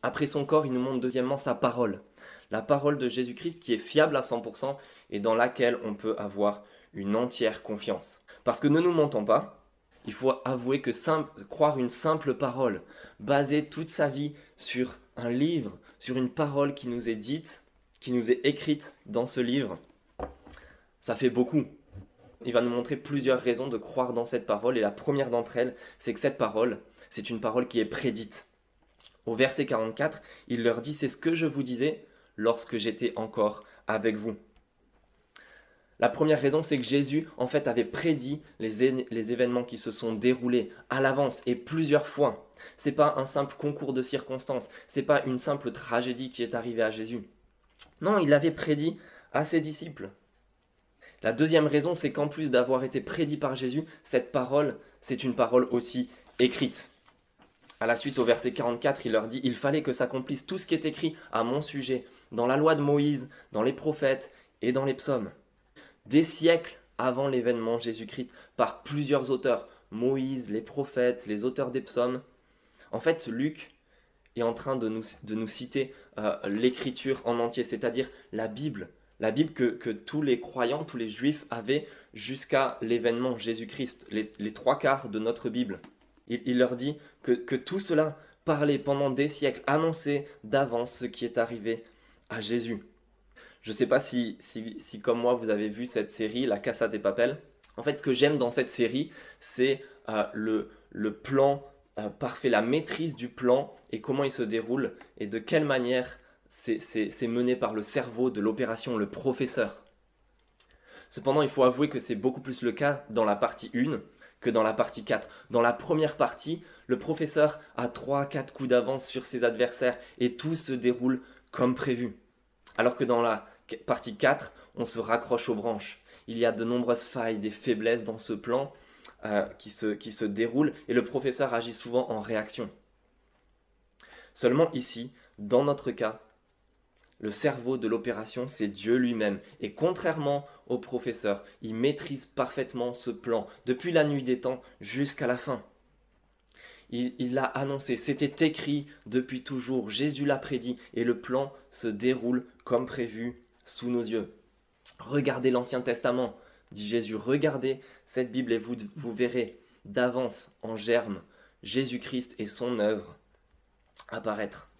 Après son corps, il nous montre deuxièmement sa parole. La parole de Jésus-Christ qui est fiable à 100% et dans laquelle on peut avoir une entière confiance. Parce que ne nous mentons pas, il faut avouer que croire une simple parole, baser toute sa vie sur un livre, sur une parole qui nous est dite, qui nous est écrite dans ce livre, ça fait beaucoup. Il va nous montrer plusieurs raisons de croire dans cette parole et la première d'entre elles, c'est que cette parole, c'est une parole qui est prédite. Au verset 44, il leur dit, c'est ce que je vous disais lorsque j'étais encore avec vous. La première raison, c'est que Jésus, en fait, avait prédit les événements qui se sont déroulés à l'avance et plusieurs fois. C'est pas un simple concours de circonstances, c'est pas une simple tragédie qui est arrivée à Jésus. Non, il l'avait prédit à ses disciples. La deuxième raison, c'est qu'en plus d'avoir été prédit par Jésus, cette parole, c'est une parole aussi écrite. À la suite, au verset 44, il leur dit, il fallait que s'accomplisse tout ce qui est écrit à mon sujet, dans la loi de Moïse, dans les prophètes et dans les psaumes. Des siècles avant l'événement Jésus-Christ, par plusieurs auteurs, Moïse, les prophètes, les auteurs des psaumes. En fait, Luc est en train de nous citer l'écriture en entier, c'est-à-dire la Bible que tous les croyants, tous les juifs avaient jusqu'à l'événement Jésus-Christ, les trois quarts de notre Bible. Il leur dit que tout cela parlait pendant des siècles, annonçait d'avance ce qui est arrivé à Jésus. Je ne sais pas si comme moi vous avez vu cette série, La Casa de Papel. En fait, ce que j'aime dans cette série, c'est le plan parfait, la maîtrise du plan et comment il se déroule et de quelle manière c'est mené par le cerveau de l'opération, le professeur. Cependant, il faut avouer que c'est beaucoup plus le cas dans la partie 1 que dans la partie 4. Dans la première partie, le professeur a 3-4 coups d'avance sur ses adversaires et tout se déroule comme prévu. Alors que dans la partie 4, on se raccroche aux branches. Il y a de nombreuses failles, des faiblesses dans ce plan qui se déroule et le professeur agit souvent en réaction. Seulement ici, dans notre cas, le cerveau de l'opération, c'est Dieu lui-même. Et contrairement au professeur, il maîtrise parfaitement ce plan, depuis la nuit des temps jusqu'à la fin. Il l'a annoncé, c'était écrit depuis toujours, Jésus l'a prédit, et le plan se déroule comme prévu sous nos yeux. Regardez l'Ancien Testament, dit Jésus, regardez cette Bible et vous verrez d'avance en germe Jésus-Christ et son œuvre apparaître.